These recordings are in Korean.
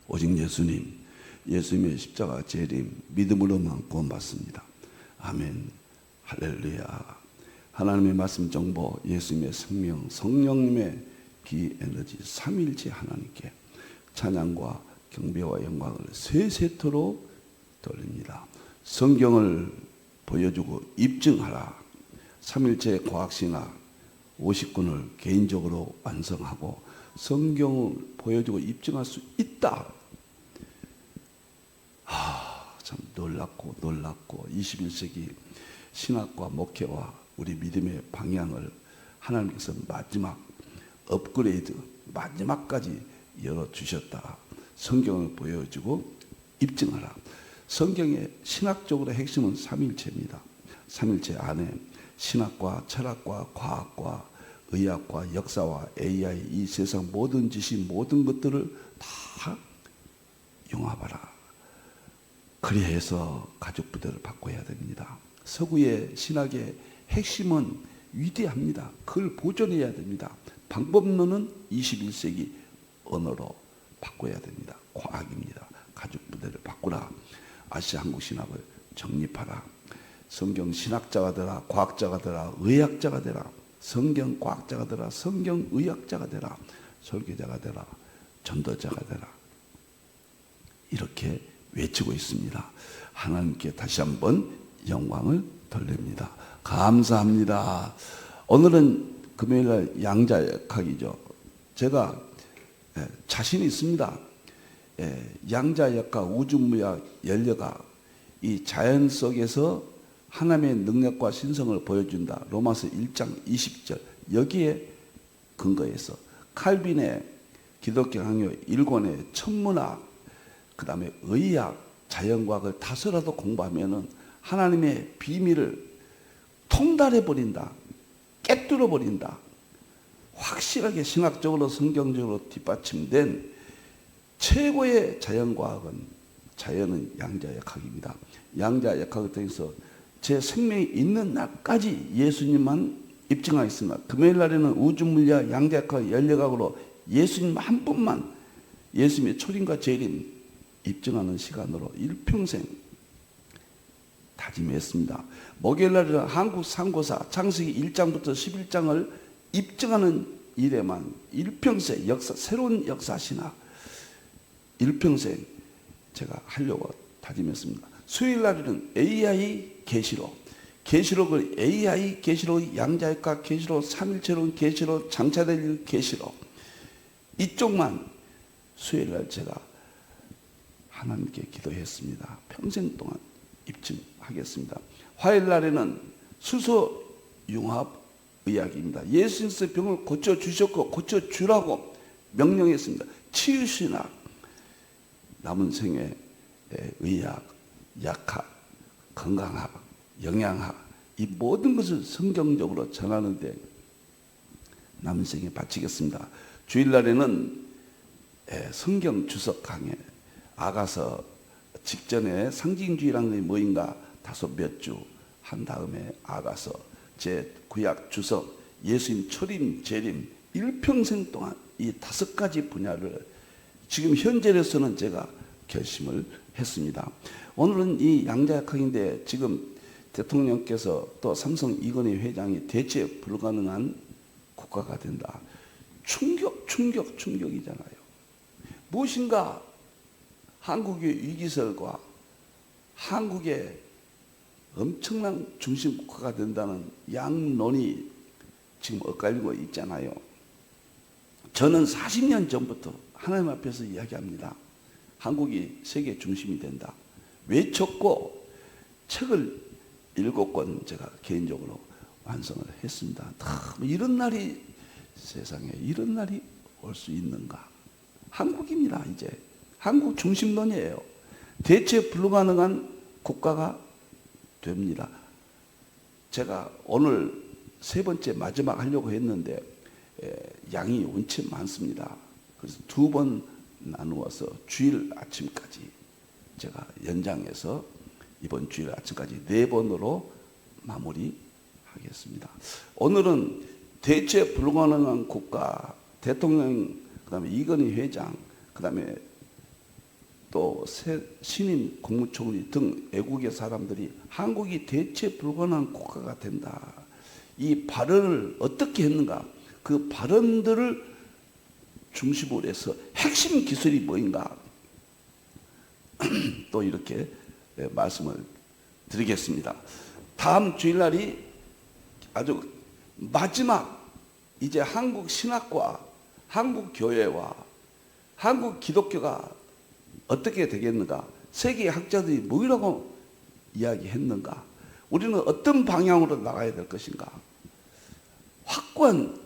오직 예수님, 예수님의 십자가 재림, 믿음으로만 구원받습니다. 아멘. 할렐루야. 하나님의 말씀 정보, 예수님의 생명, 성령님의 기 에너지, 삼위일체 하나님께 찬양과 경배와 영광을 세세토록 돌립니다. 성경을 보여주고 입증하라. 삼위일체 과학신학 50권을 개인적으로 완성하고 성경을 보여주고 입증할 수 있다. 참 놀랍고 21세기 신학과 목회와 우리 믿음의 방향을 하나님께서 마지막 업그레이드, 마지막까지 열어주셨다. 성경을 보여주고 입증하라. 성경의 신학적으로 핵심은 삼위일체입니다. 삼위일체 안에 신학과 철학과 과학과 의학과 역사와 AI, 이 세상 모든 지식, 모든 것들을 다 융합하라. 그리해서 가족 부대를 바꿔야 됩니다. 서구의 신학의 핵심은 위대합니다. 그걸 보존해야 됩니다. 방법론은 21세기 언어로 바꿔야 됩니다. 과학입니다. 가족 부대를 바꾸라. 아시아 한국 신학을 정립하라. 성경 신학자가 되라. 과학자가 되라. 의학자가 되라. 성경 과학자가 되라. 성경 의학자가 되라. 설교자가 되라. 전도자가 되라. 이렇게 외치고 있습니다. 하나님께 다시 한번 영광을 돌립니다. 감사합니다. 오늘은 금요일날 양자역학이죠. 제가 자신이 있습니다. 양자역학, 우주무약, 연력학, 이 자연 속에서 하나님의 능력과 신성을 보여준다. 로마서 1장 20절. 여기에 근거해서 칼빈의 기독교 강요 1권의 천문학, 그 다음에 의학, 자연과학을 다소라도 공부하면은 하나님의 비밀을 통달해버린다. 깨뚫어버린다. 확실하게 신학적으로 성경적으로 뒷받침된 최고의 자연과학은, 자연은 양자역학입니다. 양자역학을 통해서 제 생명이 있는 날까지 예수님만 입증하겠습니다. 금요일 날에는 우주물리학, 양자역학, 연력학으로 예수님 한 분만, 예수님의 초림과 재림 입증하는 시간으로 일평생 다짐했습니다. 목요일 날에는 한국 상고사 창세기 1장부터 11장을 입증하는 일에만 일평생 역사, 새로운 역사 신학 일평생 제가 하려고 다짐했습니다. 수요일 날에는 AI 계시록, 계시록을 AI 계시록, 양자역학 계시록, 삼일체론 계시록, 장차될 계시록, 이쪽만 수요일 날 제가 하나님께 기도했습니다. 평생 동안 입증하겠습니다. 화요일 날에는 수소융합 의학입니다. 예수님께서 병을 고쳐주셨고 고쳐주라고 명령했습니다. 치유신학, 남은 생에 의학, 약학, 건강학, 영양학, 이 모든 것을 성경적으로 전하는데 남은 생에 바치겠습니다. 주일날에는 성경 주석 강해, 아가서 직전에 상징주의라는 게 뭐인가 다소 몇 주 한 다음에 아가서, 제 구약 주석, 예수님 초림, 재림, 일평생 동안 이 5가지 분야를 지금 현재로서는 제가 결심을 했습니다. 오늘은 이 양자역학인데 지금 대통령께서 또 삼성 이건희 회장이 대체 불가능한 국가가 된다. 충격이잖아요. 무엇인가 한국의 위기설과 한국의 엄청난 중심 국가가 된다는 양론이 지금 엇갈리고 있잖아요. 저는 40년 전부터 하나님 앞에서 이야기합니다. 한국이 세계 중심이 된다. 외쳤고 책을 7권 제가 개인적으로 완성을 했습니다. 이런 날이, 세상에 이런 날이 올 수 있는가. 한국입니다. 이제 한국 중심론이에요. 대체 불가능한 국가가 됩니다. 제가 오늘 3번째 마지막 하려고 했는데 양이 원체 많습니다. 그래서 2번 나누어서 주일 아침까지 제가 연장해서 이번 주일 아침까지 4번으로 마무리하겠습니다. 오늘은 대체 불가능한 국가, 대통령, 그 다음에 이건희 회장, 그 다음에 또 신임 국무총리 등 외국의 사람들이 한국이 대체 불가능한 국가가 된다. 이 발언을 어떻게 했는가? 그 발언들을 중심으로 해서 핵심 기술이 뭐인가? 또 이렇게 말씀을 드리겠습니다. 다음 주일날이 아주 마지막 이제 한국 신학과 한국 교회와 한국 기독교가 어떻게 되겠는가? 세계 학자들이 뭐라고 이야기했는가? 우리는 어떤 방향으로 나가야 될 것인가? 확고한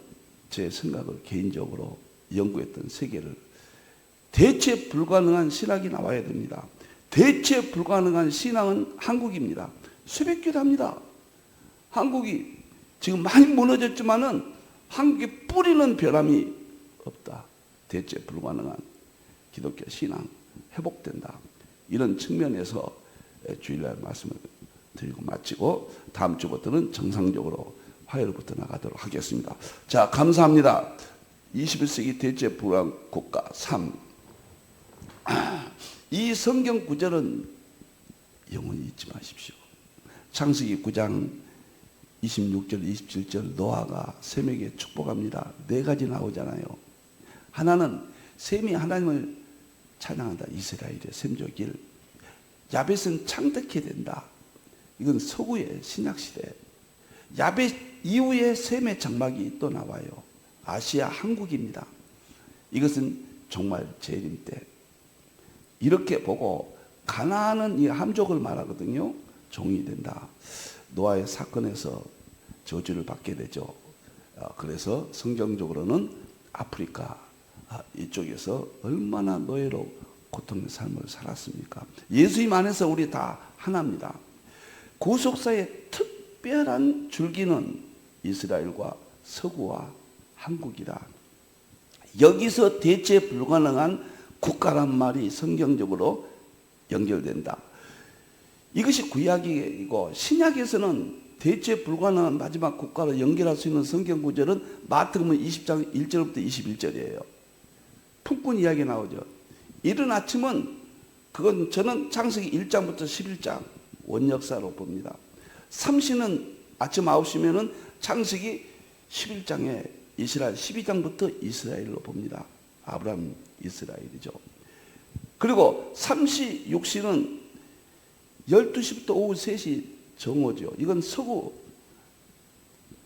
제 생각을 개인적으로 연구했던 세계를 대체 불가능한 신학이 나와야 됩니다. 대체 불가능한 신앙은 한국입니다. 새벽기도 합니다. 한국이 지금 많이 무너졌지만은 한국의 뿌리는 변함이 없다. 대체 불가능한 기독교 신앙 회복된다. 이런 측면에서 주일날 말씀을 드리고 마치고 다음 주부터는 정상적으로 화요일부터 나가도록 하겠습니다. 자, 감사합니다. 21세기 대체 불가능한 국가 3. 이 성경 구절은 영원히 잊지 마십시오. 창세기 9장 26절 27절 노아가 셈에게 축복합니다. 4가지 나오잖아요. 하나는 셈이 하나님을 찬양한다. 이스라엘의 셈족일. 야벳은 창덕해야 된다. 이건 서구의 신약시대. 야벳 이후에 셈의 장막이 또 나와요. 아시아 한국입니다. 이것은 정말 재림 때. 이렇게 보고 가나안은 이 함족을 말하거든요. 종이 된다. 노아의 사건에서 저주를 받게 되죠. 그래서 성경적으로는 아프리카 이쪽에서 얼마나 노예로 고통의 삶을 살았습니까? 예수님 안에서 우리 다 하나입니다. 구속사의 특별한 줄기는 이스라엘과 서구와 한국이다. 여기서 대체 불가능한 국가란 말이 성경적으로 연결된다. 이것이 구약이고 신약에서는 대체 불가능한 마지막 국가로 연결할 수 있는 성경 구절은 마태복음 20장 1절부터 21절이에요. 품꾼 이야기 나오죠. 이른 아침은 그건 저는 창세기 1장부터 11장 원역사로 봅니다. 삼시는 아침 9시면은 창세기 11장에 이스라엘 12장부터 이스라엘로 봅니다. 아브라함 이스라엘이죠. 그리고 3시 6시는 12시부터 오후 3시 정오죠. 이건 서구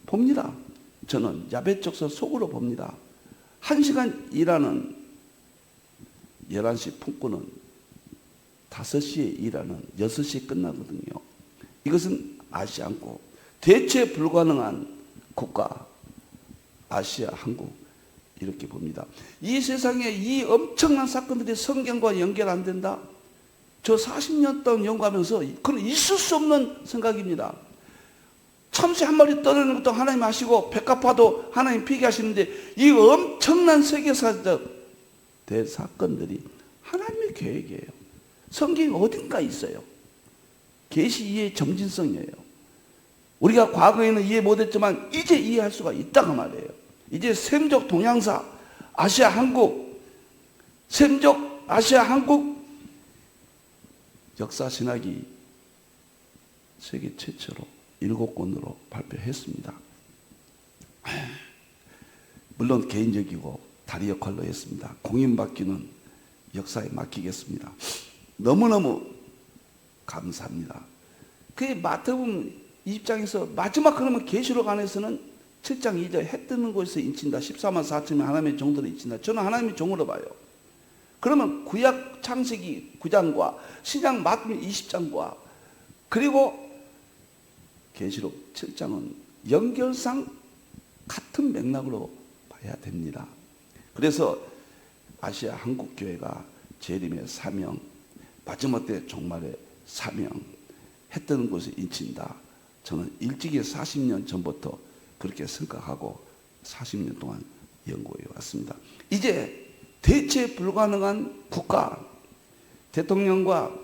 봅니다. 저는 야벳족서 서구로 봅니다. 1시간 일하는 11시 품꾼은 5시에 일하는 6시에 끝나거든요. 이것은 아시아 한국. 대체 불가능한 국가 아시아 한국 이렇게 봅니다. 이 세상에 이 엄청난 사건들이 성경과 연결 안 된다? 저 40년 동안 연구하면서 그건 있을 수 없는 생각입니다. 참새 한 마리 떨어지는 것도 하나님 아시고 백합화도 하나님 피기하시는데 이 엄청난 세계사적 대사건들이 하나님의 계획이에요. 성경이 어딘가 있어요. 계시 이해의 점진성이에요. 우리가 과거에는 이해 못했지만 이제 이해할 수가 있다고 말이에요. 이제 셈족 동양사 아시아 한국 셈족 아시아 한국 역사 신학이 세계 최초로 7권으로 발표했습니다. 물론 개인적이고 다리 역할로 했습니다. 공인받기는 역사에 맡기겠습니다. 너무너무 감사합니다. 그 마태복음 20장에서 마지막 그러면 계시록 안에서는 7장 2절 해 뜨는 곳에서 인친다. 14만 4천명 하나님의 종들을 인친다. 저는 하나님의 종으로 봐요. 그러면 구약 창세기 9장과 신약 마태복음 20장과 그리고 계시록 7장은 연결상 같은 맥락으로 봐야 됩니다. 그래서 아시아 한국교회가 재림의 사명, 마지막 때 종말의 사명, 해 뜨는 곳에 인친다. 저는 일찍이 40년 전부터 그렇게 생각하고 40년 동안 연구해 왔습니다. 이제 대체 불가능한 국가, 대통령과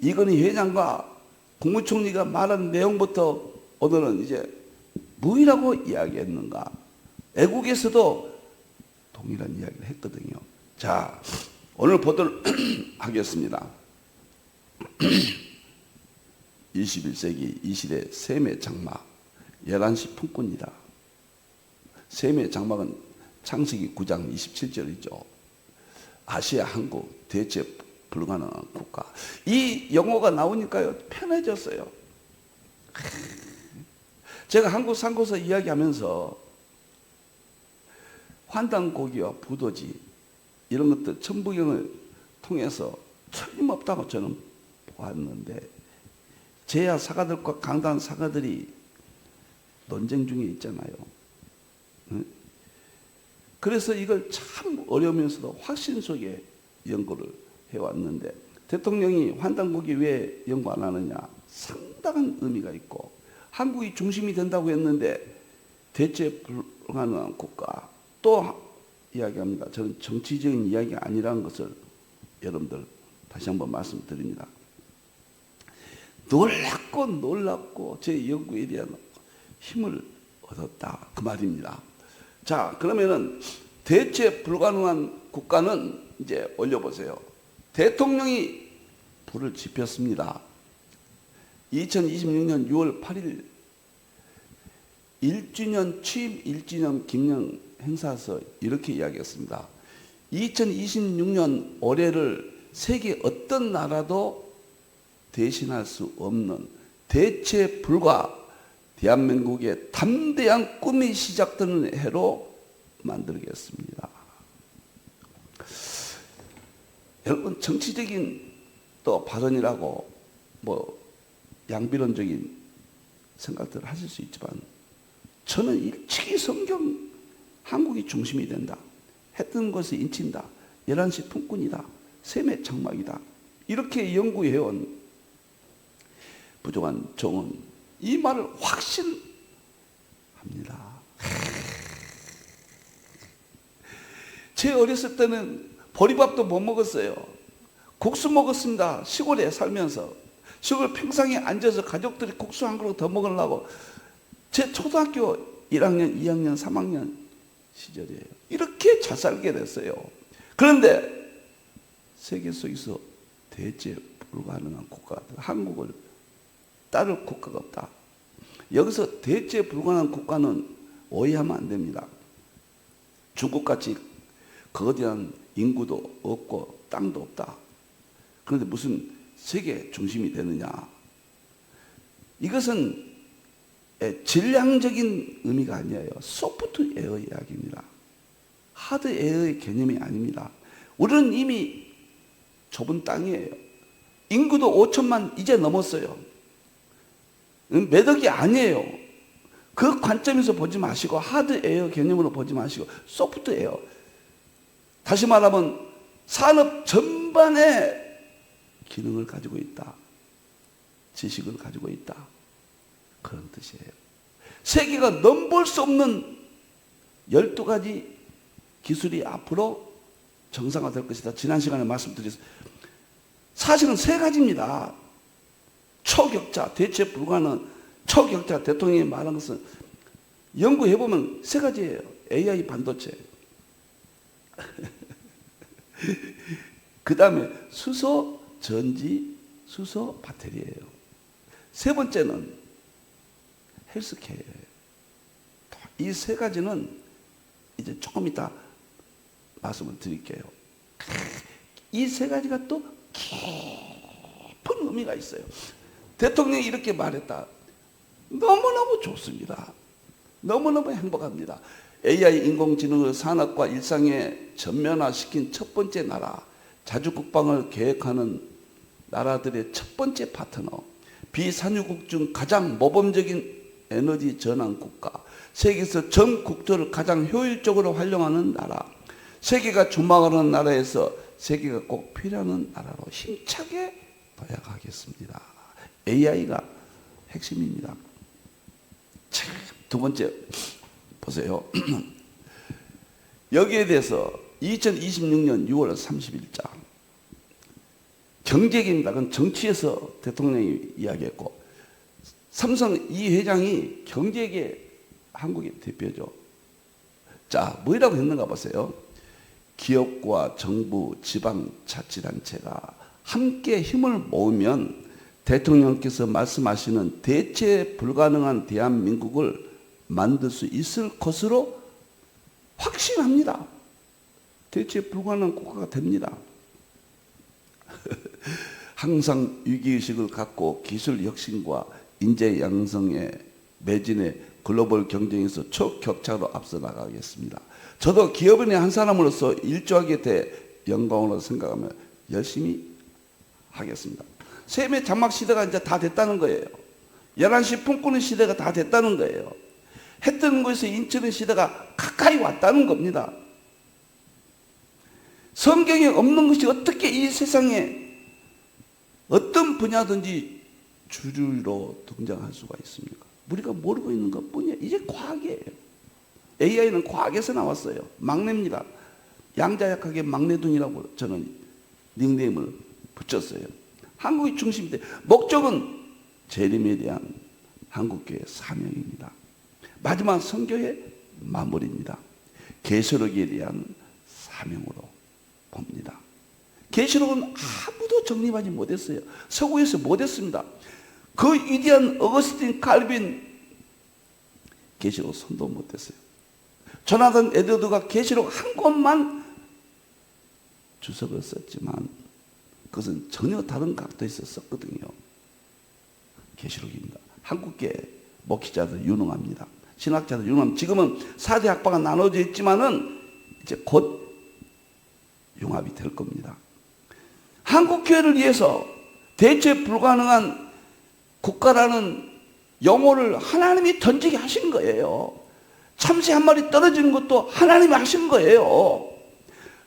이건희 회장과 국무총리가 말한 내용부터 오늘은 이제 무엇이라고 이야기했는가? 애국에서도 동일한 이야기를 했거든요. 자, 오늘 보도를 하겠습니다. 21세기 이 시대 셈의 장막 11시 품꾼이다. 셈의 장막은 창세기 9장 27절이죠. 아시아 한국 대체 불가능한 국가. 이 용어가 나오니까요 편해졌어요. 제가 한국 상고서 이야기하면서 환단고기와 부도지 이런 것들 천부경을 통해서 틀림없다고 저는 보았는데 제야 사가들과 강단 사가들이 논쟁 중에 있잖아요. 그래서 이걸 참 어려우면서도 확신 속에 연구를 해왔는데 대통령이 환단고기 왜 연구 안 하느냐 상당한 의미가 있고 한국이 중심이 된다고 했는데 대체 불가능한 국가 또 이야기합니다. 저는 정치적인 이야기가 아니라는 것을 여러분들 다시 한번 말씀드립니다. 놀랍고 제 연구에 대한 힘을 얻었다 그 말입니다. 자, 그러면은 대체 불가능한 국가는 이제 올려보세요. 대통령이 불을 지폈습니다. 2026년 6월 8일 1주년 취임 1주년 기념 행사에서 이렇게 이야기했습니다. 2026년 올해를 세계 어떤 나라도 대신할 수 없는 대체 불가 대한민국의 담대한 꿈이 시작되는 해로 만들겠습니다. 여러분 정치적인 또 발언이라고 뭐 양비론적인 생각들을 하실 수 있지만 저는 일찍이 성경 한국이 중심이 된다. 했던 것을 인친다. 11시 품꾼이다. 셈의 장막이다. 이렇게 연구해온 부족한 종은 이 말을 확신합니다. 제 어렸을 때는 보리밥도 못 먹었어요. 국수 먹었습니다. 시골에 살면서. 시골 평상에 앉아서 가족들이 국수 한 그릇 더 먹으려고 제 초등학교 1학년, 2학년, 3학년 시절이에요. 이렇게 잘 살게 됐어요. 그런데 세계 속에서 대체 불가능한 국가, 한국을 따를 국가가 없다. 여기서 대체 불가능한 국가는 오해하면 안 됩니다. 중국같이 거대한 인구도 없고 땅도 없다. 그런데 무슨 세계 중심이 되느냐. 이것은 질량적인 의미가 아니에요. 소프트웨어 이야기입니다. 하드웨어의 개념이 아닙니다. 우리는 이미 좁은 땅이에요. 인구도 5천만 이제 넘었어요. 몇 억이 아니에요. 그 관점에서 보지 마시고 하드웨어 개념으로 보지 마시고 소프트웨어. 다시 말하면 산업 전반의 기능을 가지고 있다. 지식을 가지고 있다. 그런 뜻이에요. 세계가 넘볼 수 없는 12가지 기술이 앞으로 정상화될 것이다. 지난 시간에 말씀드렸어요. 사실은 3가지입니다. 초격자, 대체 불가능한 초격자 대통령이 말한 것은 연구해보면 3가지예요. AI 반도체. 그 다음에 수소 전지, 수소 배터리예요. 3번째는 헬스케어예요. 이 3가지는 이제 조금 이따 말씀을 드릴게요. 이 3가지가 또 깊은 의미가 있어요. 대통령이 이렇게 말했다. 너무너무 좋습니다. 너무너무 행복합니다. AI 인공지능을 산업과 일상에 전면화시킨 첫 번째 나라, 자주국방을 계획하는 나라들의 첫 번째 파트너, 비산유국 중 가장 모범적인 에너지 전환 국가, 세계에서 전 국토를 가장 효율적으로 활용하는 나라, 세계가 조망하는 나라에서 세계가 꼭 필요한 나라로 힘차게 도약하겠습니다. AI가 핵심입니다. 자, 2번째 보세요. 여기에 대해서 2026년 6월 30일자 경제계입니다. 그건 정치에서 대통령이 이야기했고 삼성 이 회장이 경제계 한국의 대표죠. 자, 뭐라고 했는가 보세요. 기업과 정부, 지방자치단체가 함께 힘을 모으면 대통령께서 말씀하시는 대체 불가능한 대한민국을 만들 수 있을 것으로 확신합니다. 대체 불가능한 국가가 됩니다. 항상 위기의식을 갖고 기술 혁신과 인재 양성의 매진의 글로벌 경쟁에서 초격차로 앞서 나가겠습니다. 저도 기업인의 한 사람으로서 일조하게 돼 영광으로 생각하며 열심히 하겠습니다. 세계 장막 시대가 이제 다 됐다는 거예요. 11시 품꾸는 시대가 다 됐다는 거예요. 해 뜨는 곳에서 인치는 시대가 가까이 왔다는 겁니다. 성경에 없는 것이 어떻게 이 세상에 어떤 분야든지 주류로 등장할 수가 있습니까? 우리가 모르고 있는 것뿐이에요. 이제 과학이에요. AI는 과학에서 나왔어요. 막내입니다. 양자역학의 막내둥이라고 저는 닉네임을 붙였어요. 한국이 중심이 돼. 목적은 재림에 대한 한국교회의 사명입니다. 마지막 선교의 마무리입니다. 계시록에 대한 사명으로 봅니다. 계시록은 아무도 정립하지 못했어요. 서구에서 못했습니다. 그 위대한 어거스틴 칼빈 계시록 선도 못했어요. 조나단 에드워드가 계시록 한 권만 주석을 썼지만 그것은 전혀 다른 각도에서 썼거든요. 계시록입니다. 한국계 목회자들 유능합니다. 신학자들 유능합니다. 지금은 4대 학파가 나눠져 있지만은 이제 곧 융합이 될 겁니다. 한국교회를 위해서 대체 불가능한 국가라는 영혼을 하나님이 던지게 하신 거예요. 참새 한 마리 떨어지는 것도 하나님이 하신 거예요.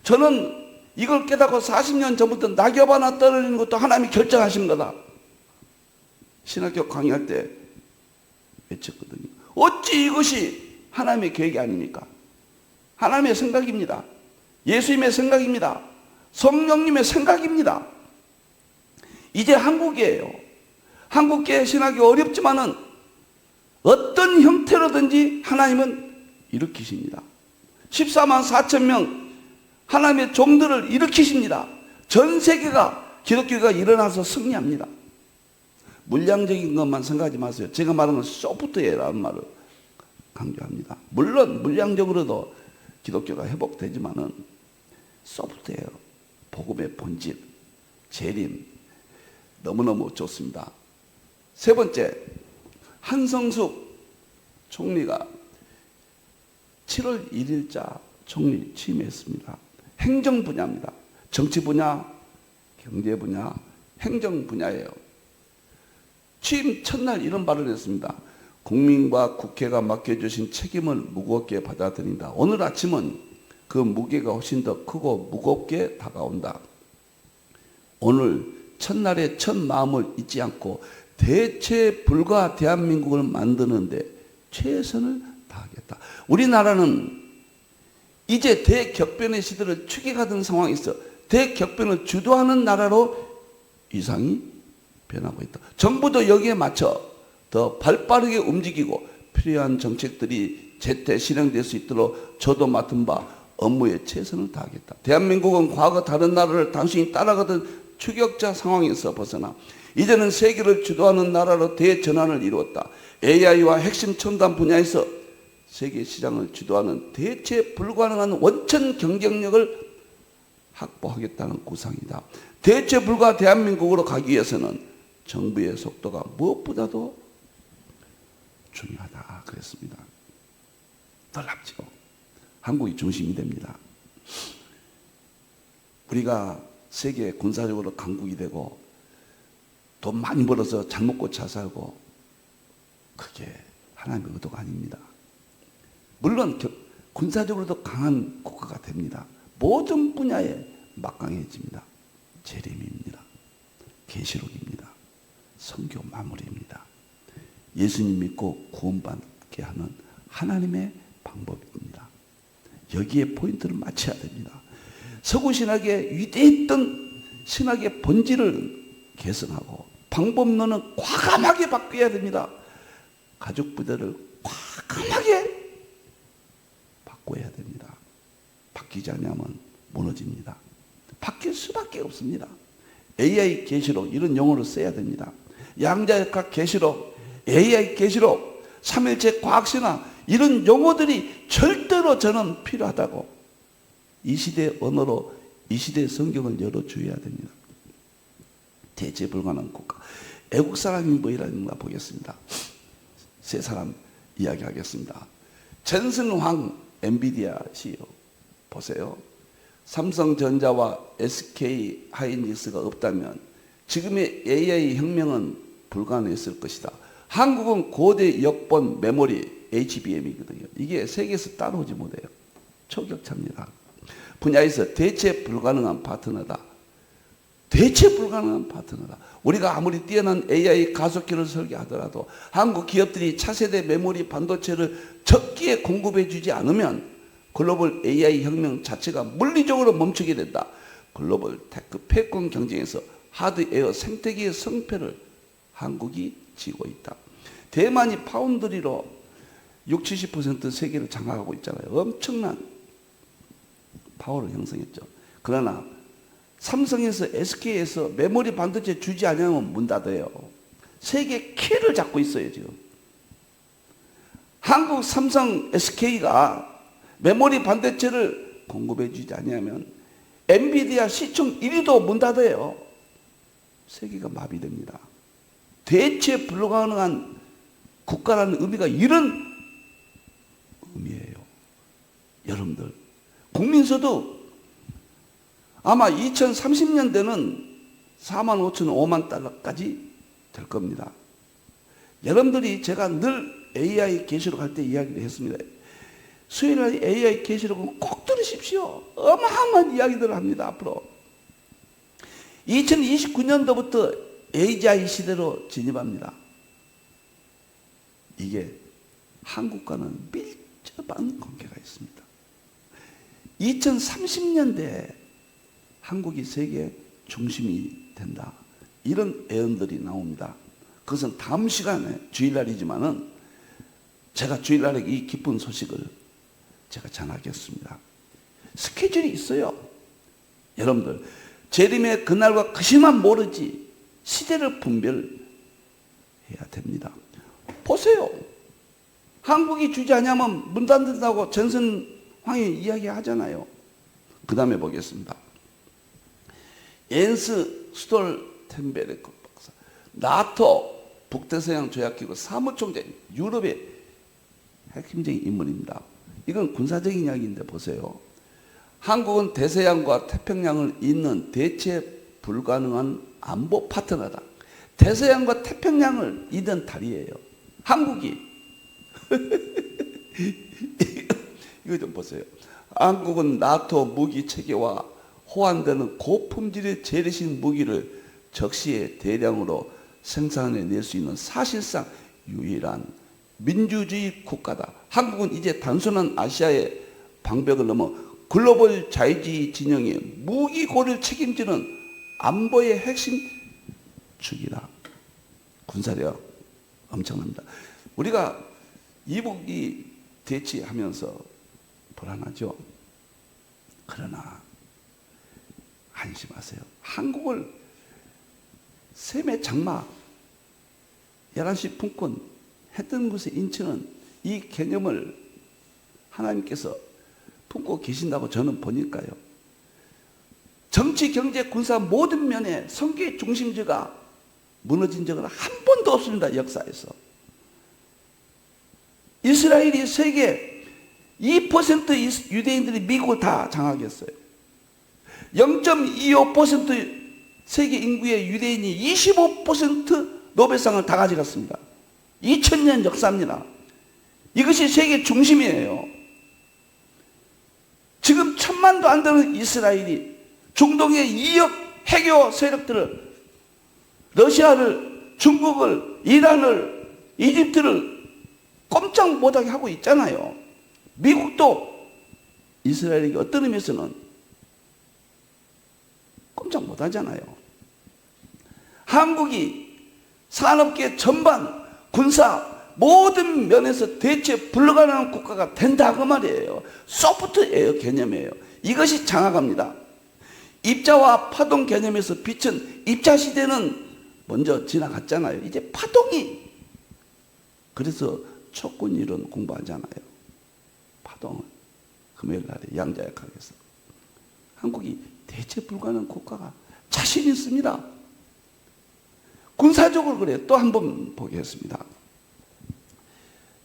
저는 이걸 깨닫고 40년 전부터 낙엽 하나 떨어지는 것도 하나님이 결정하신 거다. 신학교 강의할 때 외쳤거든요. 어찌 이것이 하나님의 계획이 아닙니까? 하나님의 생각입니다. 예수님의 생각입니다. 성령님의 생각입니다. 이제 한국이에요. 한국계 신학이 어렵지만은 어떤 형태로든지 하나님은 일으키십니다. 14만 4천 명 하나님의 종들을 일으키십니다. 전 세계가 기독교가 일어나서 승리합니다. 물량적인 것만 생각하지 마세요. 제가 말하는 소프트웨어라는 말을 강조합니다. 물론 물량적으로도 기독교가 회복되지만은 소프트웨어, 복음의 본질, 재림 너무너무 좋습니다. 세 번째, 한성숙 총리가 7월 1일자 총리 취임했습니다. 행정 분야입니다. 정치 분야, 경제 분야, 행정 분야예요. 취임 첫날 이런 발언을 했습니다. 국민과 국회가 맡겨주신 책임을 무겁게 받아들인다. 오늘 아침은 그 무게가 훨씬 더 크고 무겁게 다가온다. 오늘 첫날의 첫 마음을 잊지 않고 대체 불가 대한민국을 만드는데 최선을 다하겠다. 우리나라는 이제 대격변의 시대를 추격하던 상황에서 대격변을 주도하는 나라로 이상이 변하고 있다. 정부도 여기에 맞춰 더 발빠르게 움직이고 필요한 정책들이 제때 실행될 수 있도록 저도 맡은 바 업무에 최선을 다하겠다. 대한민국은 과거 다른 나라를 단순히 따라가던 추격자 상황에서 벗어나 이제는 세계를 주도하는 나라로 대전환을 이루었다. AI와 핵심 첨단 분야에서 세계 시장을 주도하는 대체 불가능한 원천 경쟁력을 확보하겠다는 구상이다. 대체 불가 대한민국으로 가기 위해서는 정부의 속도가 무엇보다도 중요하다 그랬습니다. 놀랍죠. 한국이 중심이 됩니다. 우리가 세계 군사적으로 강국이 되고 돈 많이 벌어서 잘 먹고 잘 살고 그게 하나님의 의도가 아닙니다. 물론 군사적으로도 강한 국가가 됩니다. 모든 분야에 막강해집니다. 재림입니다. 계시록입니다. 선교 마무리입니다. 예수님 믿고 구원받게 하는 하나님의 방법입니다. 여기에 포인트를 맞춰야 됩니다. 서구 신학의 위대했던 신학의 본질을 개선하고 방법론은 과감하게 바뀌어야 됩니다. 가족 부대를 과감하게 바꿔야 됩니다. 바뀌지 않으면 무너집니다. 바뀔 수밖에 없습니다. AI 계시록 이런 용어를 써야 됩니다. 양자역학 계시록, AI 계시록, 삼일체 과학신화 이런 용어들이 절대로 저는 필요하다고 이 시대 언어로 이 시대 성경을 열어줘야 됩니다. 대체 불가능한 국가. 애국 사람이 뭐이라는가 보겠습니다. 세 사람 이야기하겠습니다. 전승황 엔비디아 CEO 보세요. 삼성전자와 SK 하이닉스가 없다면 지금의 AI 혁명은 불가능했을 것이다. 한국은 고대 역본 메모리 HBM이거든요. 이게 세계에서 따라오지 못해요. 초격차입니다. 분야에서 대체 불가능한 파트너다. 대체 불가능한 파트너다. 우리가 아무리 뛰어난 AI 가속기를 설계하더라도 한국 기업들이 차세대 메모리 반도체를 적기에 공급해 주지 않으면 글로벌 AI 혁명 자체가 물리적으로 멈추게 된다. 글로벌 테크 패권 경쟁에서 하드웨어 생태계의 성패를 한국이 지고 있다. 대만이 파운드리로 60, 70% 세계를 장악하고 있잖아요. 엄청난 파워를 형성했죠. 그러나 삼성에서 SK에서 메모리 반도체 주지 않으면 문 닫아요. 세계 키를 잡고 있어요 지금. 한국 삼성 SK가 메모리 반도체를 공급해 주지 않으면 엔비디아 시총 1위도 문 닫아요. 세계가 마비됩니다. 대체 불가능한 국가라는 의미가 이런 의미예요. 여러분들 국민소득 아마 2030년대는 4만 5천 5만 달러까지 될 겁니다. 여러분들이 제가 늘 AI 계시록 할 때 이야기를 했습니다. 수요일날 AI 계시록은 꼭 들으십시오. 어마어마한 이야기들을 합니다. 앞으로 2029년도부터 AI 시대로 진입합니다. 이게 한국과는 밀접한 관계가 있습니다. 2030년대에 한국이 세계 중심이 된다. 이런 예언들이 나옵니다. 그것은 다음 시간에 주일날이지만은 제가 주일날에 이 기쁜 소식을 제가 전하겠습니다. 스케줄이 있어요. 여러분들 재림의 그날과 그 시만 모르지 시대를 분별해야 됩니다. 보세요. 한국이 주지 않으면 문 닫는다고 전선황이 이야기하잖아요. 그 다음에 보겠습니다. 옌스 스톨텐베르크 박사, 나토 북대서양 조약기구 사무총장, 유럽의 핵심적인 인물입니다. 이건 군사적인 이야기인데 보세요. 한국은 대서양과 태평양을 잇는 대체 불가능한 안보 파트너다. 대서양과 태평양을 잇는 다리예요. 한국이. 이거 좀 보세요. 한국은 나토 무기 체계와 호환되는 고품질의 재래식 무기를 적시에 대량으로 생산해낼 수 있는 사실상 유일한 민주주의 국가다. 한국은 이제 단순한 아시아의 방벽을 넘어 글로벌 자유주의 진영의 무기고를 책임지는 안보의 핵심 축이다. 군사력 엄청납니다. 우리가 이북이 대치하면서 불안하죠. 그러나 안심하세요. 한국을 셈의 장막 11시 품권 했던 곳의 인천은 이 개념을 하나님께서 품고 계신다고 저는 보니까요. 정치, 경제, 군사 모든 면에 성교의 중심지가 무너진 적은 한 번도 없습니다. 역사에서. 이스라엘이 세계 2% 유대인들이 미국을 다 장악했어요. 0.25% 세계 인구의 유대인이 25% 노벨상을 다 가져갔습니다. 2000년 역사입니다. 이것이 세계 중심이에요. 지금 1000만도 안 되는 이스라엘이 중동의 2억 해교 세력들을, 러시아를, 중국을, 이란을, 이집트를 꼼짝 못하게 하고 있잖아요. 미국도 이스라엘에게 어떤 의미에서는 꼼짝 못하잖아요. 한국이 산업계 전반, 군사, 모든 면에서 대체 불가능한 국가가 된다 그 말이에요. 소프트웨어 개념이에요. 이것이 장악합니다. 입자와 파동 개념에서 빛은 입자 시대는 먼저 지나갔잖아요. 이제 파동이. 그래서 촉군 이론 공부하잖아요. 파동을 금요일 날에 양자역학에서. 한국이 대체 불가능한 국가가 자신 있습니다. 군사적으로 그래요. 또 한 번 보겠습니다.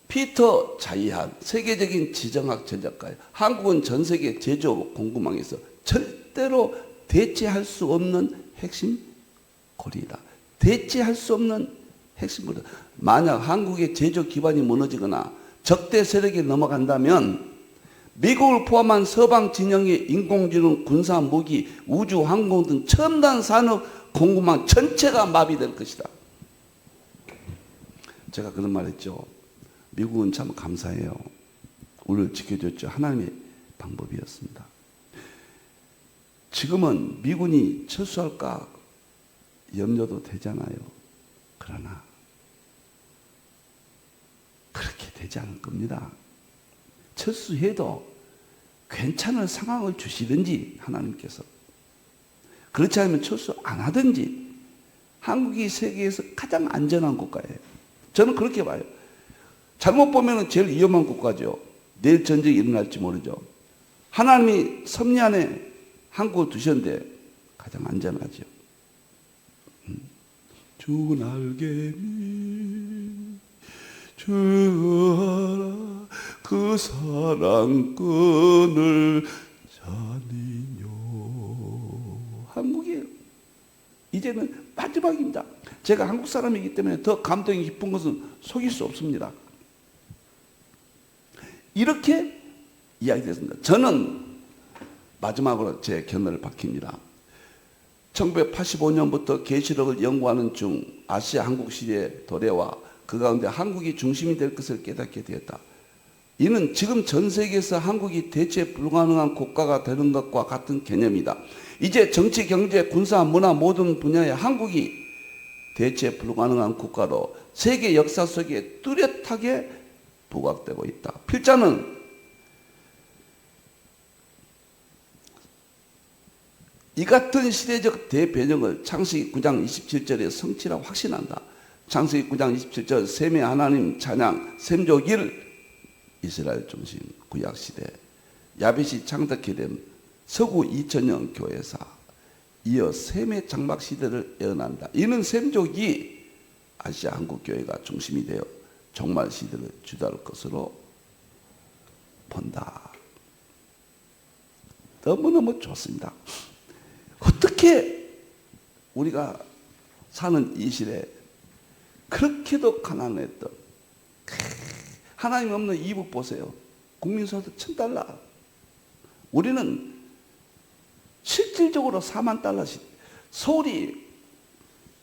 피터 자이한 세계적인 지정학 전략가예요. 한국은 전 세계 제조업 공급망에서 절대로 대체할 수 없는 핵심 고리이다. 대체할 수 없는 핵심 고리다. 만약 한국의 제조 기반이 무너지거나 적대 세력이 넘어간다면 미국을 포함한 서방 진영의 인공지능, 군사, 무기, 우주, 항공 등 첨단 산업 공급망 전체가 마비될 것이다. 제가 그런 말 했죠. 미국은 참 감사해요. 우리를 지켜줬죠. 하나님의 방법이었습니다. 지금은 미군이 철수할까 염려도 되잖아요. 그러나 그렇게 되지 않을 겁니다. 철수해도 괜찮은 상황을 주시든지 하나님께서, 그렇지 않으면 철수 안 하든지, 한국이 세계에서 가장 안전한 국가예요. 저는 그렇게 봐요. 잘못 보면 제일 위험한 국가죠. 내일 전쟁이 일어날지 모르죠. 하나님이 섭리 안에 한국을 두셨는데 가장 안전하죠. 주 날개미 주 알아 그 사랑꾼을 자니뇨. 한국이에요. 이제는 마지막입니다. 제가 한국 사람이기 때문에 더 감동이 깊은 것은 속일 수 없습니다. 이렇게 이야기됐습니다. 저는 마지막으로 제 견해를 밝힙니다. 1985년부터 계시록을 연구하는 중 아시아 한국 시대의 도래와 그 가운데 한국이 중심이 될 것을 깨닫게 되었다. 이는 지금 전 세계에서 한국이 대체 불가능한 국가가 되는 것과 같은 개념이다. 이제 정치, 경제, 군사, 문화 모든 분야에 한국이 대체 불가능한 국가로 세계 역사 속에 뚜렷하게 부각되고 있다. 필자는 이 같은 시대적 대변형을 창세기 9장 27절에 성취라고 확신한다. 창세기 9장 27절 셈의 하나님 찬양 셈조기를 이스라엘 중심 구약시대 야벳이 창덕해 된 서구 2000년 교회사 이어 셈의 장막시대를 예언한다. 이는 셈족이 아시아 한국교회가 중심이 되어 종말시대를 주도할 것으로 본다. 너무너무 좋습니다. 어떻게 우리가 사는 이 시대에 그렇게도 가난했던 하나님 없는 이북 보세요. 국민소득 $1000. 우리는 실질적으로 $40,000씩.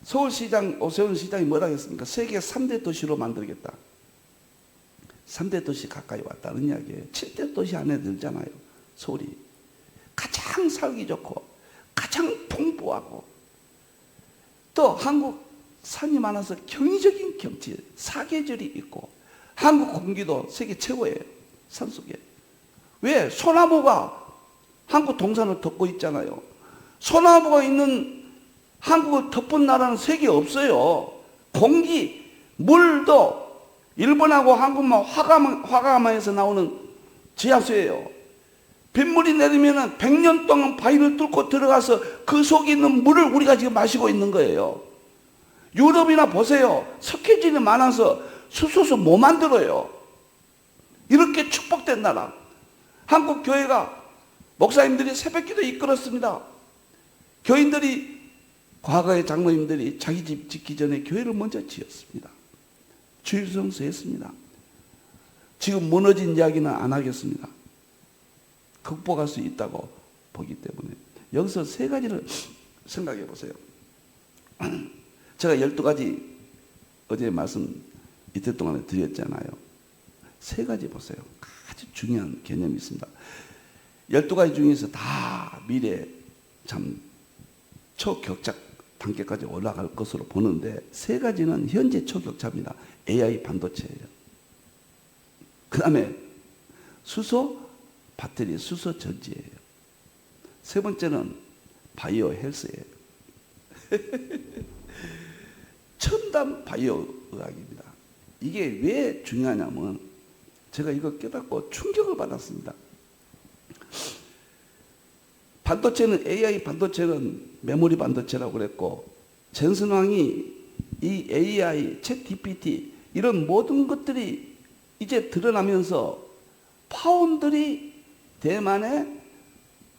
서울시장 오세훈 시장이 뭐라 했습니까? 세계 3대 도시로 만들겠다. 3대 도시 가까이 왔다는 이야기예요. 7대 도시 안에 들잖아요. 서울이 가장 살기 좋고 가장 풍부하고 또 한국 산이 많아서 경이적인 경치, 사계절이 있고 한국 공기도 세계 최고예요. 산속에. 왜? 소나무가 한국 동산을 덮고 있잖아요. 소나무가 있는 한국을 덮은 나라는 세계에 없어요. 공기, 물도 일본하고 한국만 화가마에서 나오는 지하수예요. 빗물이 내리면 100년 동안 바위를 뚫고 들어가서 그 속에 있는 물을 우리가 지금 마시고 있는 거예요. 유럽이나 보세요. 석회질이 많아서 수소수 못 만들어요. 이렇게 축복된 나라. 한국 교회가 목사님들이 새벽기도 이끌었습니다. 교인들이 과거의 장로님들이 자기 집 짓기 전에 교회를 먼저 지었습니다. 주일성서 했습니다. 지금 무너진 이야기는 안 하겠습니다. 극복할 수 있다고 보기 때문에 여기서 세 가지를 생각해 보세요. 제가 12가지 어제 말씀 이틀 동안에 드렸잖아요. 세 가지 보세요. 아주 중요한 개념이 있습니다. 12가지 중에서 다 미래 참 초격작 단계까지 올라갈 것으로 보는데 세 가지는 현재 초격차입니다. AI 반도체예요. 그 다음에 수소 배터리, 수소 전지예요. 세 번째는 바이오 헬스예요. 첨단 바이오 의학입니다. 이게 왜 중요하냐면 제가 이거 깨닫고 충격을 받았습니다. 반도체는 AI 반도체는 메모리 반도체라고 그랬고 젠슨왕이 이 AI, 챗 GPT 이런 모든 것들이 이제 드러나면서 파운드리 대만의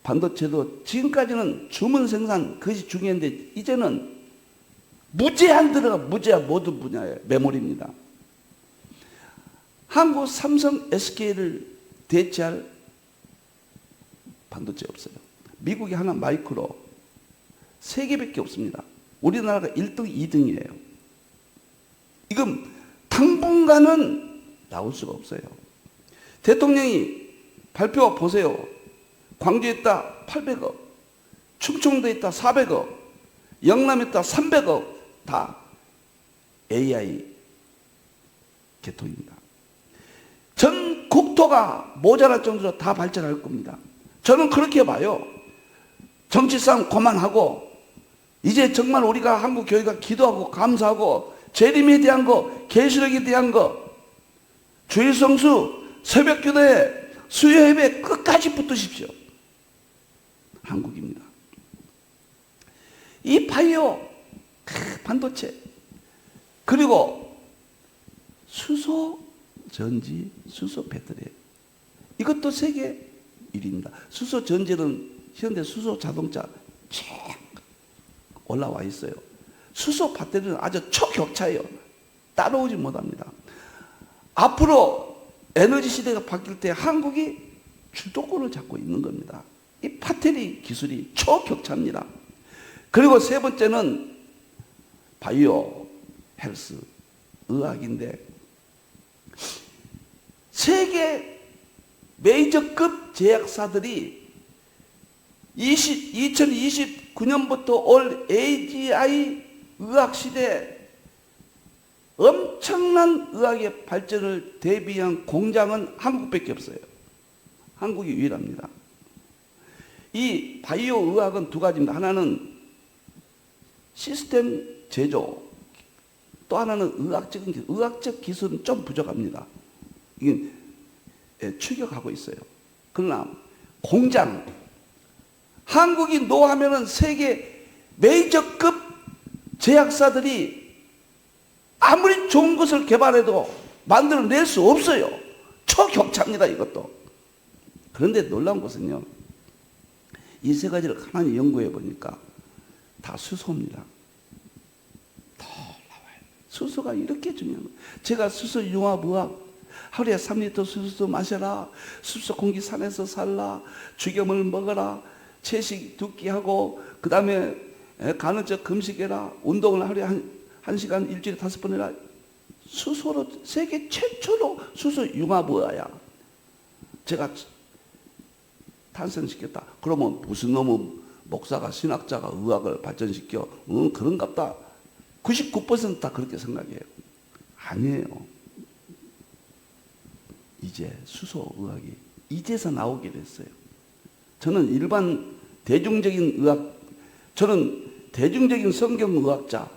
반도체도 지금까지는 주문 생산 그것이 중요한데 이제는 무제한 무제한 모든 분야의 메모리입니다. 한국 삼성 SK를 대체할 반도체 없어요. 미국이 하나 마이크로 3개밖에 없습니다. 우리나라가 1등, 2등이에요. 이건 당분간은 나올 수가 없어요. 대통령이 발표 보세요. 광주에 있다 800억, 충청도에 있다 400억, 영남에 있다 300억 다 AI 개통입니다. 전 국토가 모자랄 정도로 다 발전할 겁니다. 저는 그렇게 봐요. 정치 싸움 그만하고 이제 정말 우리가 한국 교회가 기도하고 감사하고 재림에 대한 거, 계시록에 대한 거, 주일 성수, 새벽 기도회, 수요 예배 끝까지 붙으십시오. 한국입니다. 이 바이오 반도체 그리고 수소 전지, 수소 배터리 이것도 세계 1위입니다. 수소 전지는 현대 수소 자동차 쭉 올라와 있어요. 수소 배터리는 아주 초격차예요. 따라오지 못합니다. 앞으로 에너지 시대가 바뀔 때 한국이 주도권을 잡고 있는 겁니다. 이 배터리 기술이 초격차입니다. 그리고 세 번째는 바이오 헬스 의학인데 세계 메이저급 제약사들이 2029년부터 올 AGI 의학시대 엄청난 의학의 발전을 대비한 공장은 한국밖에 없어요. 한국이 유일합니다. 이 바이오 의학은 두 가지입니다. 하나는 시스템 제조, 또 하나는 의학적 기술은 좀 부족합니다. 이게 추격하고 있어요. 그러나 공장, 한국이 노하면은 세계 메이저급 제약사들이 아무리 좋은 것을 개발해도 만들어낼 수 없어요. 초격차입니다, 이것도. 그런데 놀라운 것은요, 이 세 가지를 가만히 연구해 보니까 다 수소입니다. 더 나와요. 수소가 이렇게 중요한 거예요. 제가 수소 융합의학, 하루에 3리터 수소 마셔라, 숲속 공기 산에서 살라, 죽염을 먹어라, 채식 두 끼 하고, 그 다음에 간헐적 금식해라, 운동을 하루에 한 시간 일주일에 5번 해라. 수소로 세계 최초로 수소 융합의학이야. 제가 탄생시켰다. 그러면 무슨 놈의 목사가 신학자가 의학을 발전시켜? 그런갑다. 99% 다 그렇게 생각해요. 아니에요. 이제 수소의학이 이제서 나오게 됐어요. 저는 일반 대중적인 의학, 저는 대중적인 성경의학자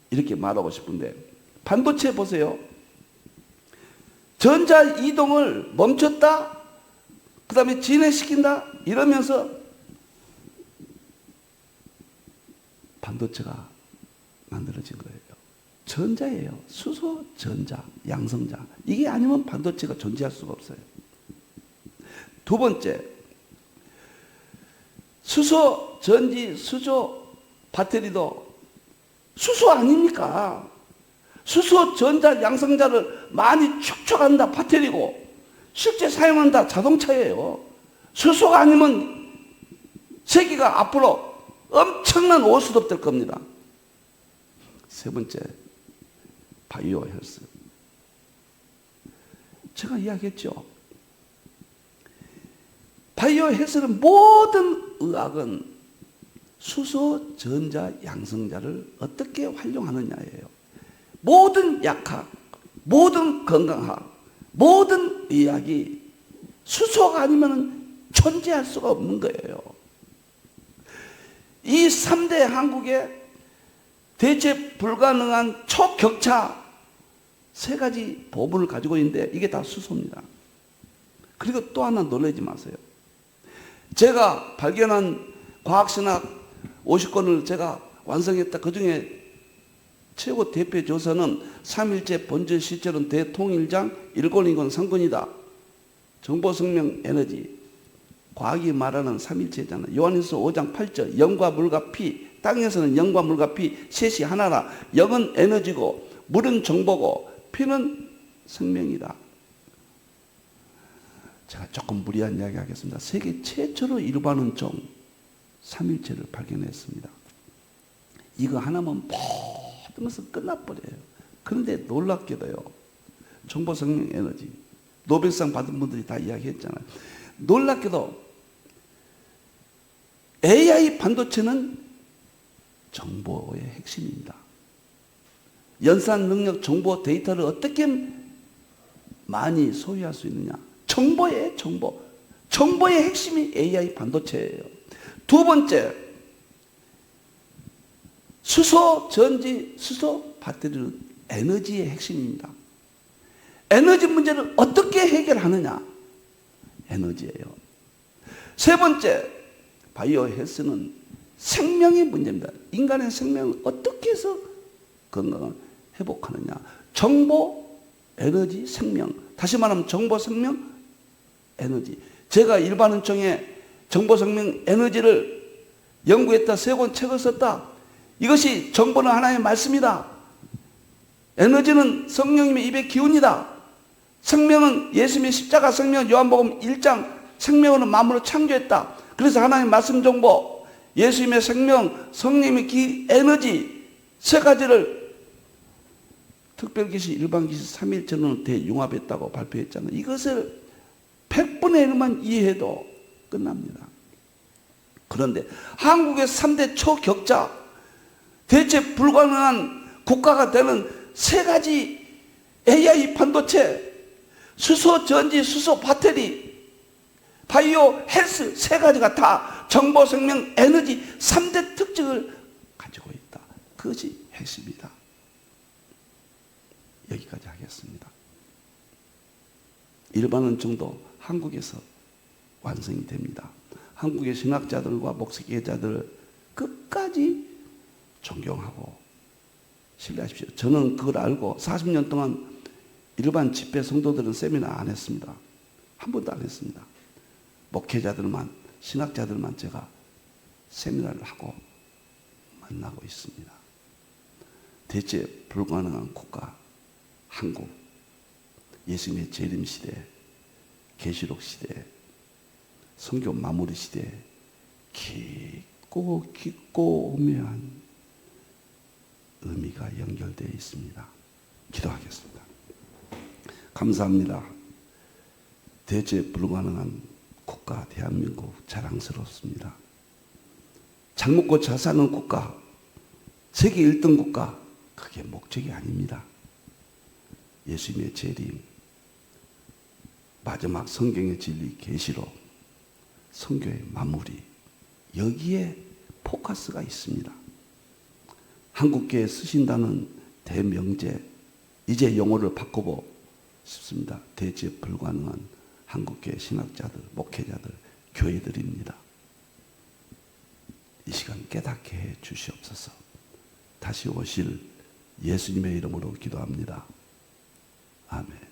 이렇게 말하고 싶은데 반도체 보세요. 전자 이동을 멈췄다, 그 다음에 진행시킨다 이러면서 반도체가 만들어진 거예요. 전자예요. 수소, 전자, 양성자. 이게 아니면 반도체가 존재할 수가 없어요. 두 번째, 수소, 전지, 수소, 배터리도 수소 아닙니까? 수소, 전자, 양성자를 많이 축적한다 배터리고 실제 사용한다 자동차예요. 수소가 아니면 세계가 앞으로 엄청난 오수도 될 겁니다. 세 번째, 바이오 헬스. 제가 이야기했죠. 바이오 헬스는 모든 의학은 수소, 전자, 양성자를 어떻게 활용하느냐예요. 모든 약학, 모든 건강학, 모든 의학이 수소가 아니면 존재할 수가 없는 거예요. 이 3대 한국의 대체 불가능한 초격차 3가지 보물을 가지고 있는데 이게 다 수소입니다. 그리고 또 하나 놀라지 마세요. 제가 발견한 과학신학 50권을 제가 완성했다. 그 중에 최고 대표 조서는 3일째 본질 시철은 대통일장 1권이건 3권이다. 정보생명 에너지. 과학이 말하는 3일체잖아요. 요한일서 5장 8절. 영과 물과 피. 땅에서는 영과 물과 피 셋이 하나라. 영은 에너지고 물은 정보고 피는 생명이다. 제가 조금 무리한 이야기 하겠습니다. 세계 최초로 일반원종 3일체를 발견했습니다. 이거 하나면 모든 것은 끝나버려요. 그런데 놀랍게도요. 정보생명 에너지. 노벨상 받은 분들이 다 이야기했잖아요. 놀랍게도 AI 반도체는 정보의 핵심입니다. 연산 능력, 정보, 데이터를 어떻게 많이 소유할 수 있느냐. 정보의 정보. 정보의 핵심이 AI 반도체예요. 두 번째, 수소, 전지, 수소, 배터리는 에너지의 핵심입니다. 에너지 문제를 어떻게 해결하느냐? 에너지예요. 세 번째, 바이오 헬스는 생명의 문제입니다. 인간의 생명을 어떻게 해서 건강을 회복하느냐? 정보, 에너지, 생명. 다시 말하면 정보, 생명, 에너지. 제가 일반은총에 정보, 생명, 에너지를 연구했다. 3권 책을 썼다. 이것이 정보는 하나의 말씀이다. 에너지는 성령님의 입의 기운이다. 생명은 예수님의 십자가 생명, 요한복음 1장 생명으로 만물을 창조했다. 그래서 하나님의 말씀 정보, 예수님의 생명, 성령님의 에너지 3가지를 특별기시, 일반기시, 3일체로는 대융합했다고 발표했잖아요. 이것을 100분의 1만 이해해도 끝납니다. 그런데 한국의 3대 초격자, 대체 불가능한 국가가 되는 3가지 AI 반도체, 수소, 전지, 수소, 배터리, 바이오, 헬스 3가지가 다 정보, 생명, 에너지 3대 특징을 가지고 있다. 그것이 핵심이다. 여기까지 하겠습니다. 일반은 정도 한국에서 완성이 됩니다. 한국의 신학자들과 목사계자들을 끝까지 존경하고 신뢰하십시오. 저는 그걸 알고 40년 동안 일반 집회 성도들은 세미나 안 했습니다. 한 번도 안 했습니다. 목회자들만, 신학자들만 제가 세미나를 하고 만나고 있습니다. 대체 불가능한 국가 한국, 예수님의 재림 시대, 계시록 시대, 선교 마무리 시대, 깊고 깊고 오묘한 의미가 연결되어 있습니다. 기도하겠습니다. 감사합니다. 대체 불가능한 국가 대한민국 자랑스럽습니다. 잘 먹고 잘 사는 국가, 세계 1등 국가, 그게 목적이 아닙니다. 예수님의 재림, 마지막 성경의 진리, 계시록, 선교의 마무리, 여기에 포커스가 있습니다. 한국교회 쓰신다는 대명제, 이제 용어를 바꿔보고 싶습니다. 대체 불가능한 한국교회 신학자들, 목회자들, 교회들입니다. 이 시간 깨닫게 해 주시옵소서. 다시 오실 예수님의 이름으로 기도합니다. 아멘.